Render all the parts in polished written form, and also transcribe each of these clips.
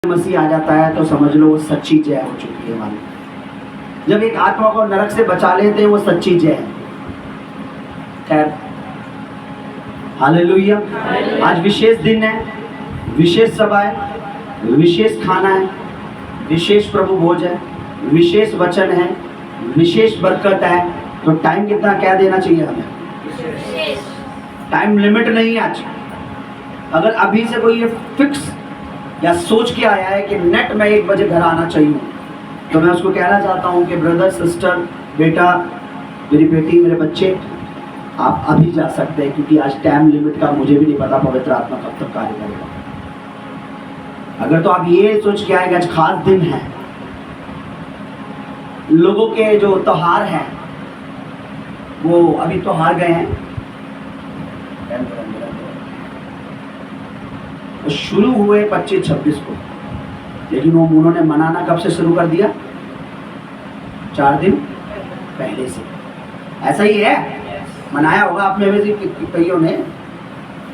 मसीह आ जाता है तो समझ लो वो सच्ची जय हो चुकी है हमारी। जब एक आत्मा को नरक से बचा लेते हैं वो सच्ची जय है। खैर, हालेलुया। आज विशेष दिन है, विशेष सभा है, विशेष खाना है, विशेष प्रभु भोज है, विशेष वचन है, विशेष बरकत है। तो टाइम कितना क्या देना चाहिए हमें? टाइम लिमिट नहीं है आज। अगर अभी से कोई ये फिक्स या सोच के आया है कि नेट में 1 बजे घर आना चाहिए, तो मैं उसको कहना चाहता हूँ कि ब्रदर, सिस्टर, बेटा, मेरी बेटी, मेरे बच्चे, आप अभी जा सकते हैं, क्योंकि आज टाइम लिमिट का मुझे भी नहीं पता पवित्र आत्मा कब तक कार्य करेगा। अगर तो आप ये सोच के आए कि आज खास दिन है, लोगों के जो त्योहार हैं वो अभी त्योहार गए हैं, तो शुरू हुए 25-26 को, लेकिन वो उन्होंने मनाना कब से शुरू कर दिया? 4 दिन पहले से। ऐसा ही है, मनाया होगा आप में से कईयों ने।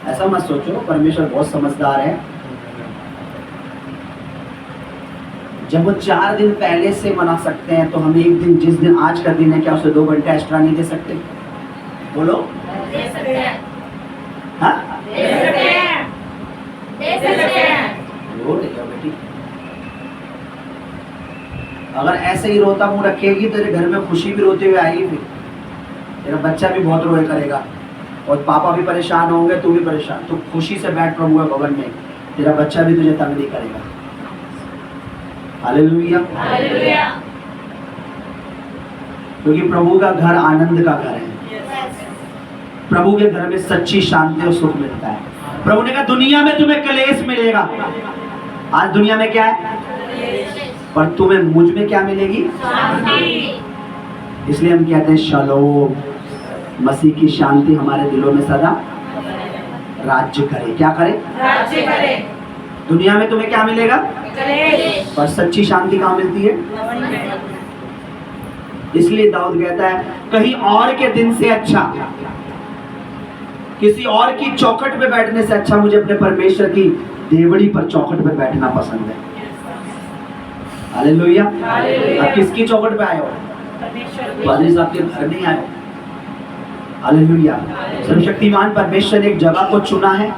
ऐसा मत सोचो, परमेश्वर बहुत समझदार है। जब वो 4 दिन पहले से मना सकते हैं, तो हम एक दिन, जिस दिन आज का दिन है, क्या उसे 2 घंटे एक्स्ट्रा नहीं दे सकते? बोलो, दे सकते हैं। हाँ, दे सकते हैं, दे सकते हैं। रो रही हो बेटी? अगर ऐसे ही रोता मुंह रखेगी, तेरे घर में खुशी भी रोते हुए आएगी, फिर तेरा बच्चा भी बहुत रोए करेगा, और पापा भी परेशान होंगे, तू भी परेशान। तू खुशी से बैठ प्रभु के भवन में, तेरा बच्चा भी तुझे तंग नहीं करेगा। Hallelujah, hallelujah. क्योंकि प्रभु का घर आनंद का घर है। प्रभु के घर में सच्ची शांति और सुख मिलता है। प्रभु ने कहा दुनिया में तुम्हें क्लेश मिलेगा। आज दुनिया में क्या है? पर तुम्हें मुझ में क्या मिलेगी? शांति। इसलिए हम कहते हैं शालोम, मसीह की शांति हमारे दिलों में सदा राज्य करे। क्या करे? राज्य करे। दुनिया में तुम्हें क्या मिलेगा? क्लेश। पर सच्ची शांति कहाँ मिलती है? इसलिए दाऊद कहता है, कहीं और के दिन से अच्छा, किसी और की चौखट पे बैठने से अच्छा मुझे अपने परमेश्वर की देवड़ी पर चौखट पे बैठना पसंद है। हालेलुया। अब किसकी चौखट पे आए हो? परमेश्वर के घर नहीं आए हो। हालेलुया। सर्वशक्तिमान परमेश्वर ने एक जगह को चुना है,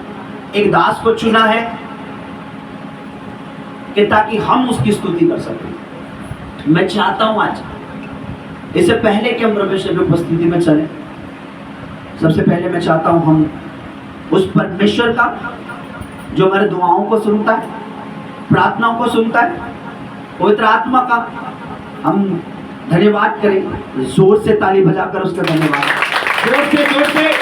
एक दास को चुना है, कि ताकि हम उसकी स्तुति कर सकें। मैं चाहता हूं आज, इससे पहले कि हम परमेश्वर की उपस्थिति में चलें, सबसे पहले मैं चाहता हूं हम उस परमेश्वर का जो हमारे दुआओं को सुनता है, प्रार्थनाओं को सुनता है, पवित्र आत्मा का हम धन्यवाद करें। जोर से ताली बजाकर उसका धन्यवाद, जोर से, जोर से,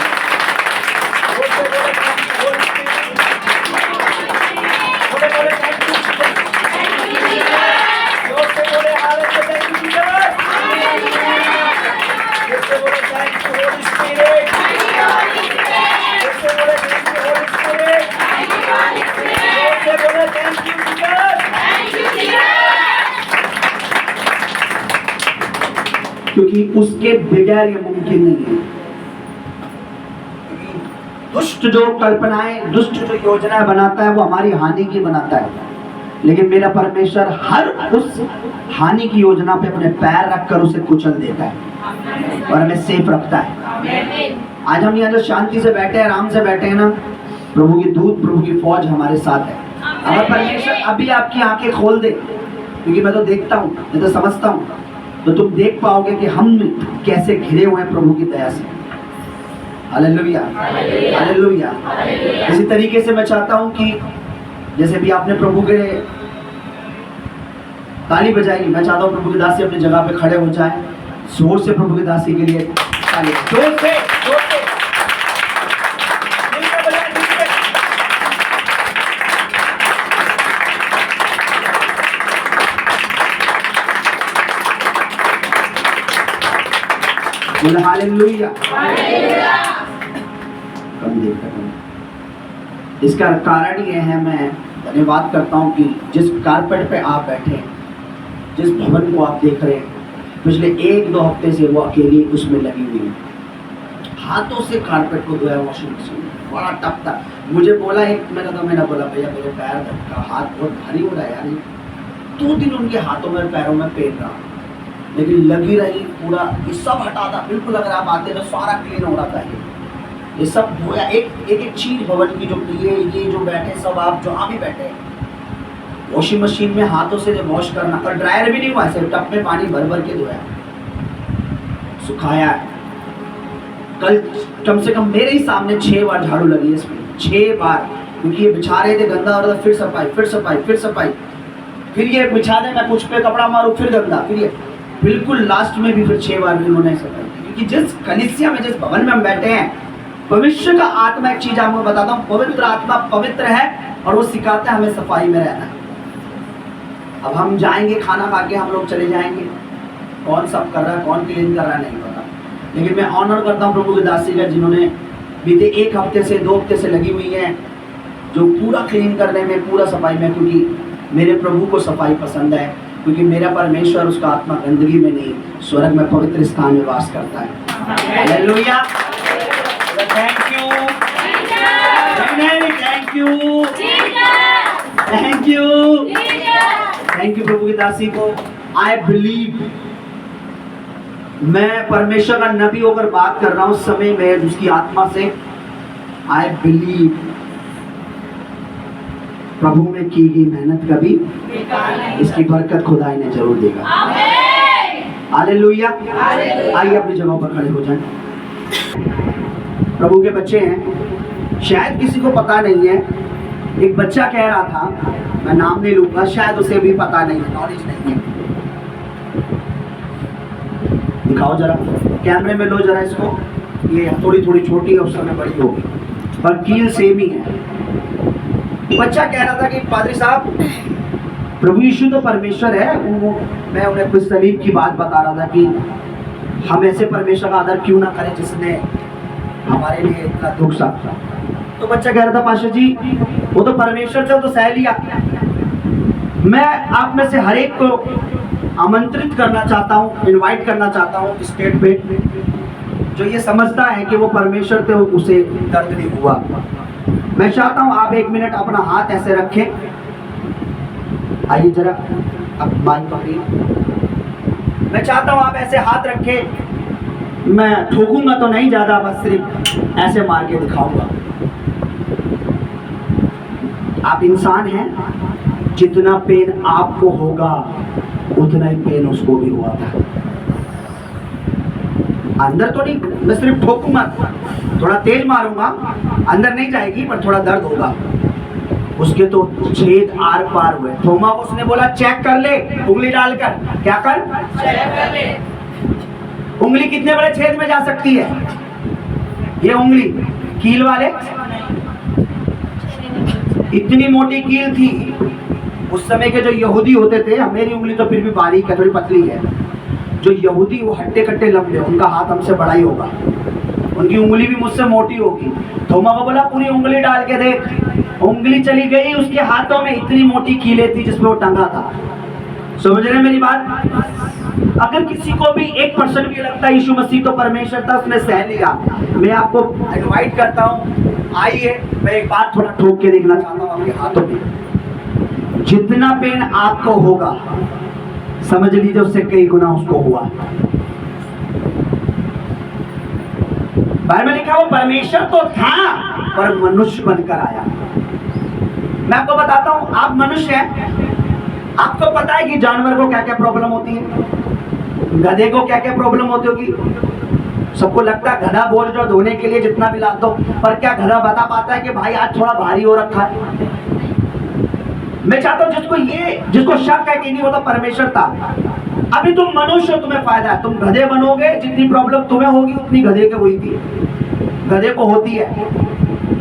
क्योंकि उसके बगैर ये मुमकिन नहीं है। दुष्ट जो कल्पनाएं, दुष्ट जो योजनाएं बनाता है, वो हमारी हानि की बनाता है, लेकिन मेरा परमेश्वर हर उस हानि की योजना पे अपने पैर रखकर उसे कुचल देता है और हमें सेफ रखता है। आज हम यहाँ जो शांति से बैठे हैं, आराम से बैठे हैं ना, प्रभु की दूत, प्रभु की फौज हमारे साथ है। अगर परमेश्वर अभी आपकी आंखें खोल दे, क्योंकि मैं तो देखता हूँ, मैं तो समझता हूँ, तो तुम देख पाओगे कि हम कैसे घिरे हुए हैं प्रभु की दया से। Hallelujah, hallelujah. इसी तरीके से मैं चाहता हूं कि जैसे भी आपने प्रभु के ताली बजाई, मैं चाहता हूं प्रभु की दासी अपनी जगह पे खड़े हो जाए। जोर से प्रभु की दासी के लिए ताली, जोर से, जोर से। Hallelujah, hallelujah. कम देर तक इसका कारण ये है, मैं धन्यवाद करता हूँ कि जिस कारपेट पे आप बैठे हैं, जिस भवन को आप देख रहे हैं, पिछले 1-2 हफ्ते से वो अकेली उसमें लगी हुई है। हाथों से कारपेट को धोया वॉशिंग मशीन, बड़ा टफ था। मुझे बोला एक मैंने बोला भैया मेरे पैर का हाथ बहुत भारी हो रहा है यार। 2 दिन उनके हाथों में पैरों में पेन रहा, लेकिन लगी रही पूरा। ये सब हटा था बिल्कुल, अगर आप आते तो सारा क्लीन हो रहा था। ये सब धोया, एक चीज भवन की जो ये जो बैठे सब, आप जहाँ भी बैठे, वॉशिंग मशीन में हाथों से जो वॉश करना, और ड्रायर भी नहीं हुआ, सिर्फ टब में पानी भर भर के धोया, सुखाया। कल कम से कम मेरे ही सामने 6 बार झाड़ू लगी है इसमें, 6 बार, क्योंकि ये बिछा रहे थे, गंदा हो रहा था, फिर सफाई, फिर सफाई, फिर सफाई, फिर ये बिछा दे, मैं कुछ पे कपड़ा मारूं, फिर गंदा, फिर ये बिल्कुल लास्ट में भी फिर 6 बार इन्होंने सफाई की। क्योंकि जिस कलीसिया में, जिस भवन में हम बैठे हैं, भविष्य का आत्मा, एक चीज आपको बताता हूँ, पवित्र आत्मा पवित्र है और वो सिखाता है हमें सफाई में रहना। अब हम जाएंगे, खाना खा के हम लोग चले जाएंगे, कौन सब कर रहा है, कौन क्लीन कर रहा है नहीं पता। लेकिन मैं ऑनर करता हूँ प्रभु की दासी का, जिन्होंने बीते 1 हफ्ते से 2 हफ्ते से लगी हुई हैं, जो पूरा क्लीन करने में, पूरा सफाई में, क्योंकि मेरे प्रभु को सफाई पसंद है, क्योंकि मेरा परमेश्वर, उसका आत्मा गंदगी में नहीं, स्वर्ग में पवित्र स्थान में वास करता है। Hallelujah, thank you, thank you, thank you, thank you प्रभु की दासी को। आई बिलीव, मैं परमेश्वर का नबी होकर बात कर रहा हूं समय में, उसकी आत्मा से। आई बिलीव प्रभु में की गई मेहनत कभी, इसकी बरकत खुदा इन्हें जरूर देगा। हालेलुया। आइए अपनी जगहों पर खड़े हो जाएं। प्रभु के बच्चे हैं, शायद किसी को पता नहीं है, एक बच्चा कह रहा था, मैं नाम नहीं लूंगा, शायद उसे भी पता नहीं है, नॉलेज नहीं है। दिखाओ जरा, कैमरे में लो जरा इसको। ये थोड़ी थोड़ी छोटी है, उस समय बड़ी होगी, पर कील सेम ही है। बच्चा कह रहा था कि पादरी साहब, प्रभु यीशु तो परमेश्वर है। मैं उन्हें कुछ सलीब की बात बता रहा था कि हम ऐसे परमेश्वर का आदर क्यों ना करें जिसने हमारे लिए इतना दुख सहा। तो बच्चा कह रहा था, पाशा जी वो तो परमेश्वर से, वो तो सह लिया। मैं आप में से हर एक को आमंत्रित करना चाहता हूँ, इनवाइट करना चाहता हूँ स्टेट पे, जो ये समझता है कि वो परमेश्वर थे, उसे दर्द नहीं हुआ। मैं चाहता हूँ आप 1 मिनट अपना हाथ ऐसे रखें। आइए जरा, अब माइक पकड़िए। मैं चाहता हूँ आप ऐसे हाथ रखें। मैं ठोकूंगा तो नहीं ज्यादा, बस सिर्फ ऐसे मार के दिखाऊंगा। आप इंसान हैं, जितना पेन आपको होगा उतना ही पेन उसको भी हुआ था। अंदर तो नहीं, मैं सिर्फ ठोकूंगा, थोड़ा तेज मारूंगा, अंदर नहीं जाएगी, पर थोड़ा दर्द होगा। उसके तो छेद आर पार हुए। थोमा को उसने बोला चेक कर ले, उंगली डालकर। क्या कर? चेक कर ले। उंगली कितने बड़े छेद में जा सकती है? ये उंगली कील वाले, इतनी मोटी कील थी। उस समय के जो यहूदी होते थे, मेरी उंगली तो फिर भी बारीक है, थोड़ी पतली है। जो यहूदी वो हट्टे कट्टे लंबे, उनका हाथ हमसे बड़ा ही होगा, उनकी उंगली भी मुझसे मोटी होगी। थोमा को बोला पूरी उंगली डाल के देख। उंगली चली गई, उसके हाथों में इतनी मोटी कीलें थी जिसमें वो टंगा था। समझ रहे मेरी बात? अगर किसी को भी 1% भी लगता है यीशु मसीह तो परमेश्वर था, उसने सह लिया। मैं आपको इनवाइट करता हूँ, आइए। मैं एक बात थोड़ा ठोक के देखना चाहता हूँ आपके हाथों में। जितना पेन आपको होगा, समझ लीजिए उससे कई गुना उसको हुआ। बाइबल में लिखा वो परमेश्वर तो था पर मनुष्य बनकर आया। मैं आपको बताता हूं, आप मनुष्य हैं, आपको पता है कि जानवर को क्या क्या प्रॉब्लम होती है, गधे को क्या क्या प्रॉब्लम होती होगी। सबको लगता है गधा बोझ जो धोने के लिए जितना भी ला दो, पर क्या गधा बता पाता है कि भाई आज थोड़ा भारी हो रखा है? मैं चाहता हूं जिसको शक है कि नहीं वो तो परमेश्वर था। अभी तुम मनुष्य हो, तुम्हें फायदा है, तुम गधे बनोगे, जितनी प्रॉब्लम तुम्हें होगी उतनी गधे के हुई थी, गधे को होती है।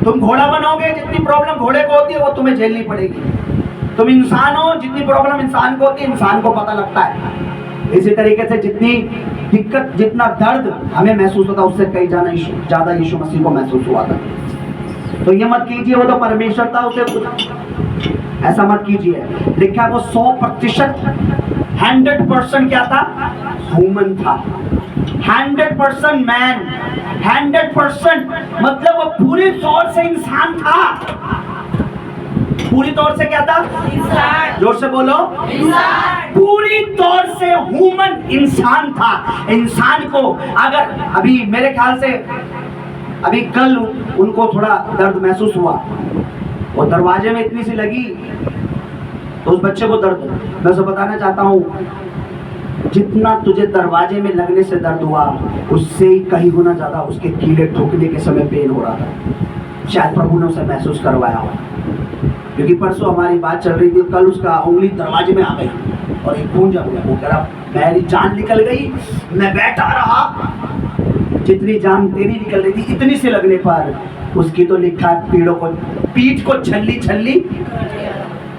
तुम घोड़ा बनोगे, जितनी प्रॉब्लम घोड़े को होती है वो तुम्हें झेलनी पड़ेगी। तुम इंसान हो, जितनी प्रॉब्लम इंसान को होती है इंसान को पता लगता है। इसी तरीके से जितनी दिक्कत, जितना दर्द हमें महसूस होता, उससे कई ज्यादा यीशु मसीह को महसूस हुआ था। तो ये मत कीजिए वो तो परमेश्वर था, उसे ऐसा मत कीजिए। लिखा वो 100% 100% क्या था? ह्यूमन था, 100% मैन, 100% मतलब वो पूरी तौर से इंसान था। पूरी तौर से क्या था? इंसान। जोर से बोलो। इंसान। पूरी तौर से ह्यूमन इंसान था। इंसान को अगर अभी मेरे ख्याल से अभी कल उनको थोड़ा दर्द महसूस हुआ, वो दरवाजे में इतनी सी लगी तो उस बच्चे को दर्द, मैं उसे बताना चाहता हूँ जितना तुझे दरवाजे में लगने से दर्द हुआ उससे ही कहीं गुना ज्यादा उसके कीड़े ठोकने के समय पेन हो रहा था। शायद प्रभु ने उसे महसूस करवाया हो, क्योंकि परसों हमारी बात चल रही थी, कल उसका उंगली दरवाजे में आ गई और एक खून जम गया। वो कह रहा मेरी जान निकल गई, मैं बैठा रहा, जितनी जान तेरी निकल रही थी इतनी से लगने पर उसकी तो लिखा पीड़ों को, पीठ को छल्ली छल्ली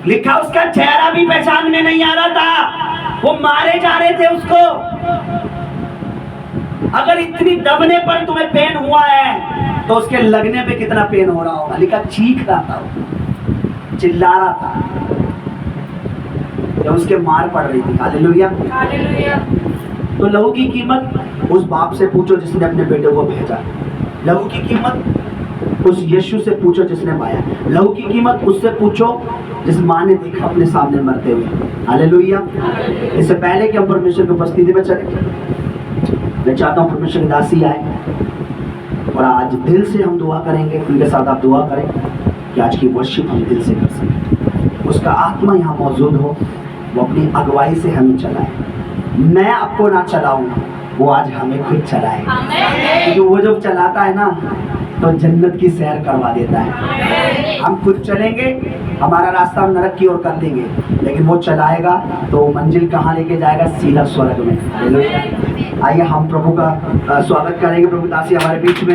लिखा, उसका चेहरा भी पहचान में नहीं आ रहा था, वो मारे जा रहे थे उसको। अगर इतनी दबने पर तुम्हें पेन हुआ है तो उसके लगने पे कितना पेन हो रहा होगा। लिखा चीख रहा था, चिल्ला रहा था जब उसके मार पड़ रही थी। हालेलुया। हालेलुया। तो लहू की कीमत उस बाप से पूछो जिसने अपने बेटे को भेजा। लहू की कीमत उस यीशु से पूछो जिसने पाया। लहू की कीमत उससे पूछो जिस माँ ने देखा अपने सामने मरते हुए। हालेलुया। इससे पहले कि हम परमेश्वर की उपस्थिति में चले, मैं चाहता हूँ परमेश्वर की दासी आए और आज दिल से हम दुआ करेंगे। उनके साथ आप दुआ करें कि आज की वर्शिप हम दिल से कर सकें, उसका आत्मा यहाँ मौजूद हो, वो अपनी अगुवाई से हमें चलाए। मैं आपको ना चलाऊं, वो आज हमें खुद चलाए, क्योंकि वो जब चलाता है ना तो जन्नत की सैर करवा देता है। हम खुद चलेंगे, हमारा रास्ता हम नरक की ओर कर देंगे, लेकिन वो चलाएगा तो मंजिल कहाँ लेके जाएगा? सीधा स्वर्ग में। आइए हम प्रभु का स्वागत करेंगे। प्रभु दासी हमारे बीच में।